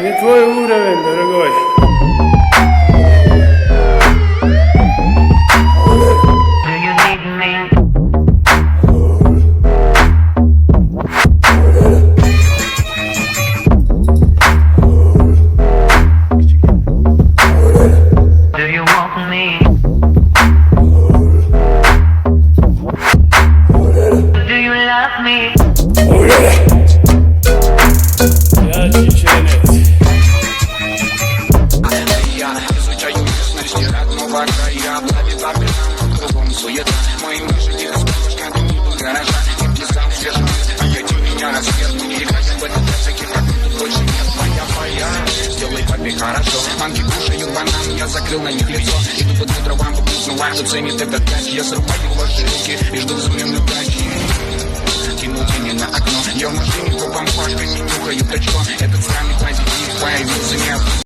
Не твой уровень, дорогой. Я чеченец. Сделай папе хорошо. Манки кушают банан, я закрыл на них лицо. Иду под ветровам, попуснуваю, ценит этот тачки. Я срубаю ваши руки и жду взамен удачи. Кинул тени на окно. Я в машине копом флажкой, не нюхаю точко. Этот странный